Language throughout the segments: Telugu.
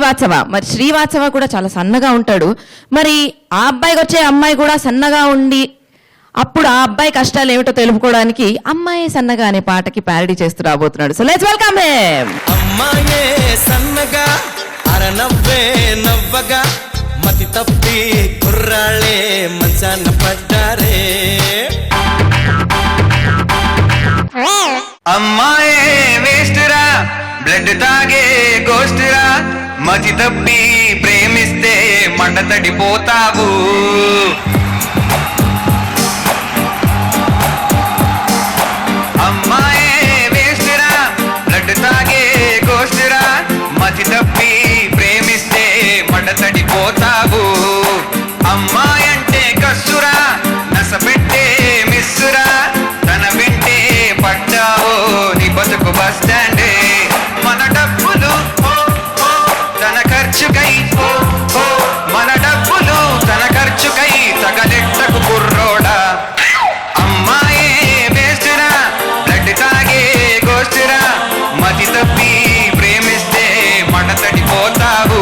శ్రీవాత్సవ. మరి శ్రీవాత్సవ కూడా చాలా సన్నగా ఉంటాడు. మరి ఆ అబ్బాయికి వచ్చే అమ్మాయి కూడా సన్నగా ఉండి అప్పుడు ఆ అబ్బాయి కష్టాలు ఏమిటో తెలుపుకోవడానికి అమ్మాయి సన్నగా అనే పాటకి ప్యారడీ చేస్తూ రాబోతున్నాడు. So let's welcome him. అమ్మాయే సన్నగా అరనవ్వే నవ్వగా మతి తప్పి కుర్రాళ్ళే మంచాన పడ్డారే. అమ్మాయే వేస్టురా బ్లడ్ తాగే గోస్టురా మతి తప్పి ప్రేమిస్తే మంట తడిపోతావు. అమ్మాయే వేస్టురా బ్లడ్ తాగే గోస్టురా మతి తప్పి ప్రేమిస్తే మంట తడిపోతావు. అమ్మాయి అంటే కస్సురా నసపెట్టే మిస్సురా తన వింటే పడ్డావో నీ బతుకు బస్ స్టాండే. మన డబ్బులు తన ఖర్చుకై మన డబ్బులు తన ఖర్చుకై తగలెట్టకు కుర్రోడా. అమ్మాయే వేస్టురా బ్లడ్ తాగే గోస్టురా మతి తప్పి ప్రేమిస్తే మంట తడిపోతావు.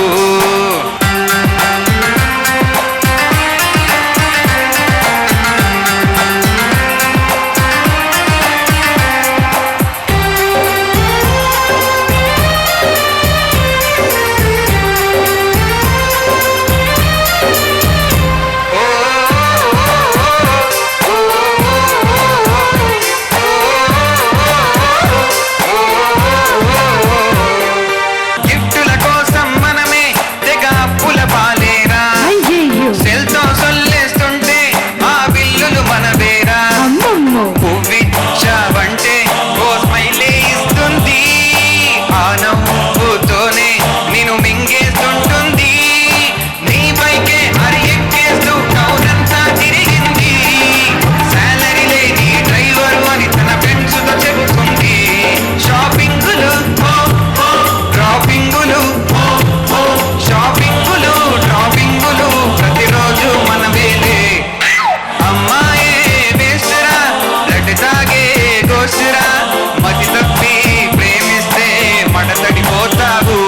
మతి తప్పి ప్రేమిస్తే మంట తడిపోతావు.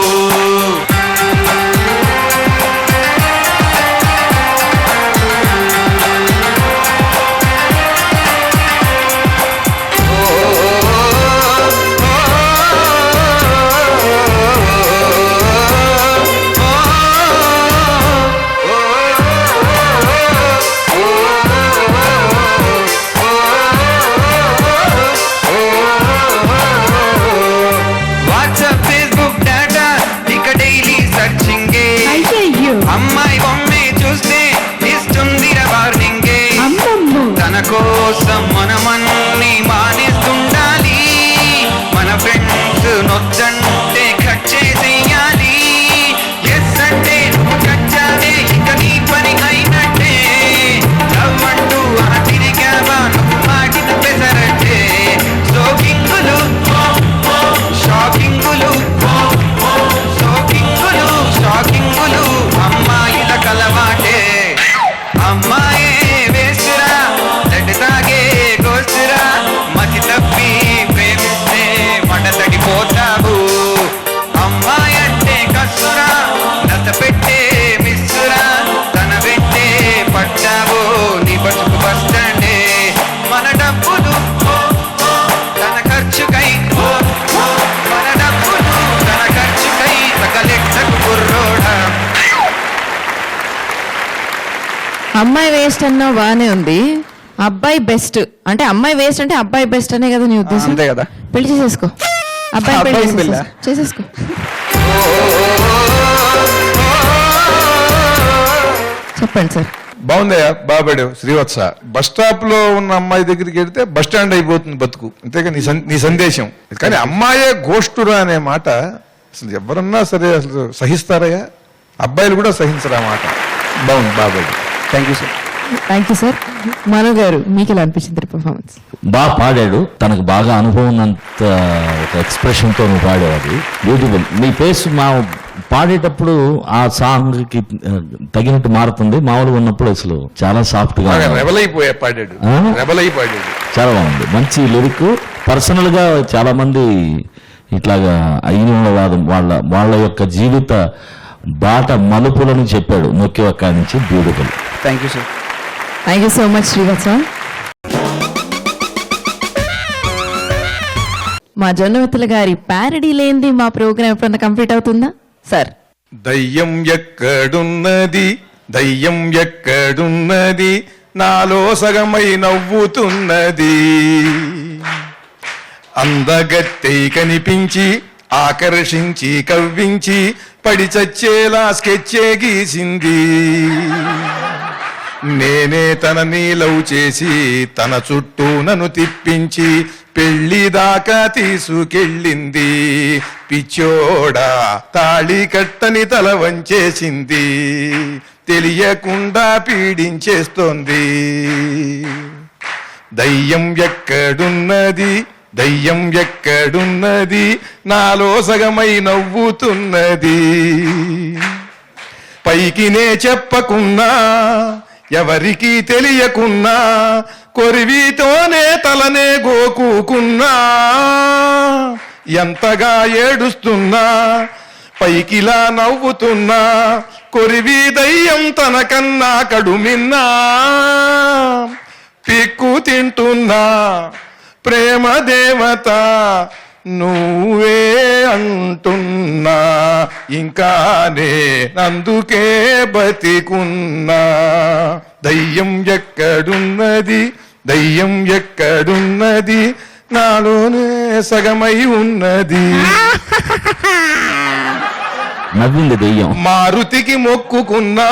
అమ్మాయి బొమ్మే చూస్తే ఇస్తుందిర వార్నింగే. తన కోసం మనమన్నీ మానేస్తుండాలి. మన ఫ్రెండ్స్ నొద్దంటే కట్ చేసేయాలి. ఎస్ అంటే నువ్వు కచ్చావే ఇక నీ పని అయినట్టే. నవ్వంటూ ఆ తిరిగావా నువ్వు మాటిన పెసరట్టే. సోకింగులు షాకింగులు సోకింగులు షాకింగులు అమ్మాయిల కలవాటే. అమ్మాయే వేసురా చెడ్డ తాగే గోసురా మతి తప్పి ప్రేమిస్తే మంట తడిపోతావు. అమ్మాయి అంటే కసురా నత పెట్టే మిస్సురా తన వెంటే పడ్డావో నీ బతుకు బస్ స్టాండే. మన డబ్బులు తన ఖర్చుకై మన డబ్బులు తన ఖర్చుకై తగలెట్టకు కుర్రోడా. అమ్మాయి వేస్ట్ అన్నా బానే ఉంది, అబ్బాయి బెస్ట్ అంటే అమ్మాయి వేస్ట్ అంటే అబ్బాయి బెస్ట్ అనే కదా నీ ఉద్దేశం? అంతే కదా. పెళ్లి చేసేసుకో, అబ్బాయి పెళ్లి చేసేసుకో. చెప్పండి సార్. బాగుందయ్యా, బాబడు శ్రీవత్స. బస్ స్టాప్ లో ఉన్న అమ్మాయి దగ్గరికి వెళ్తే బస్ స్టాండ్ అయిపోతుంది బతుకు, అంతేగా నీ సందేశం. కానీ అమ్మాయే గోష్ఠురా అనే మాట అసలు ఎవరన్నా సరే అసలు సహిస్తారయ్యా? అబ్బాయిలు కూడా సహించరా మాట. బాగుంది బాబడు. Thank you sir. Thank you sir. Manu గారు మీకు ఎలా అనిపించింది పర్ఫార్మెన్స్? బాగా పాడాడు, తనకు బాగా అనుభవం ఉన్నంత ఒక ఎక్స్ప్రెషన్తో నువ్వు పాడావు, అది బ్యూటిఫుల్. మీ ఫేస్ మా పాడేటప్పుడు ఆ సాంగ్ కి తగినట్టు మారుతుంది, మామూలుగా ఉన్నప్పుడు అసలు చాలా సాఫ్ట్ గా పాడాడు. చాలా బాగుంది, మంచి లిరిక్. పర్సనల్ గా చాలా మంది ఇట్లాగా అయిన వాళ్ళ యొక్క జీవిత బాట మలుపులను చెప్పాడు నొక్కి ఒక్క నుంచి. Beautiful. Thank you sir. Thank you so much Srivatsa. మా జొన్నవిత్తుల గారి ప్యారడీ లేనిది మా ప్రోగ్రామ్ ఎప్పుడన్నా కంప్లీట్ అవుతుందా సార్? దయ్యం ఎక్కడున్నది, దయ్యం ఎక్కడున్నది, నాలో సగమై నవ్వుతున్నది. అందగత్తె కనిపించి ఆకర్షించి కవ్వించి పడి చచ్చేలా స్కెచ్చే గీసింది. నేనే తనని లవ్ చేసి తన చుట్టూ నన్ను తిప్పించి పెళ్లి దాకా తీసుకెళ్ళింది. పిచ్చోడా తాళి కట్టని తల వంచేసింది, తెలియకుండా పీడించేస్తోంది. దయ్యం ఎక్కడున్నది, దయ్యం ఎక్కడున్నది, నాలో సగమై నవ్వుతున్నది. పైకినే చెప్పకున్నా ఎవరికి తెలియకున్నా కొరివితోనే తలనే గోకుకున్నా. ఎంతగా ఏడుస్తున్నా పైకిలా నవ్వుతున్నా కొరివి దయ్యం తనకన్నా కడుమిన్నా. పిక్కు తింటున్నా ప్రేమ దేవత నువ్వే అంటున్నా. ఇంకానే అందుకే బతికున్నా. దయ్యం ఎక్కడున్నది, దయ్యం ఎక్కడున్నది, నాలోనే సగమై ఉన్నది. నవ్వింది దెయ్యం. మారుతికి మొక్కుకున్నా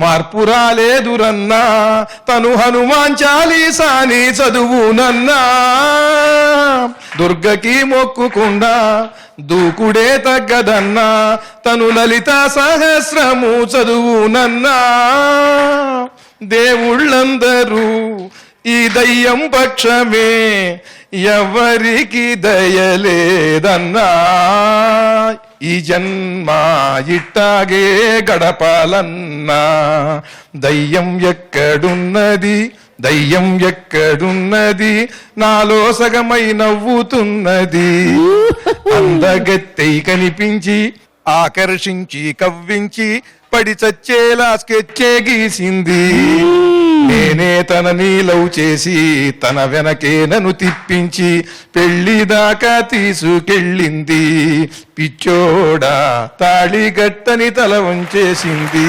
మార్పు రాలేదురన్నా, తను హనుమాన్ చాలీసాని చదువునన్నా. దుర్గకి మొక్కుకుండా దూకుడే తగ్గదన్నా, తను లలిత సహస్రము చదువునన్నా. దేవుళ్ళందరూ ఈ దయ్యం పక్షమే, ఎవరికి దయలేదన్నా. ఈ జన్మ ఇట్టాగే గడపాలన్నా. దయ్యం ఎక్కడున్నది, దయ్యం ఎక్కడున్నది, నాలో సగమై నవ్వుతున్నది. అందగత్తె కనిపించి ఆకర్షించి కవ్వించి పడి చచ్చేలా స్కెచ్చే గీసింది. నేనే తనని లవ్ చేసి తన వెనకే నన్ను తిప్పించి పెళ్లి దాకా తీసుకెళ్ళింది. పిచ్చోడా తాళి గట్టని తల వంచేసింది.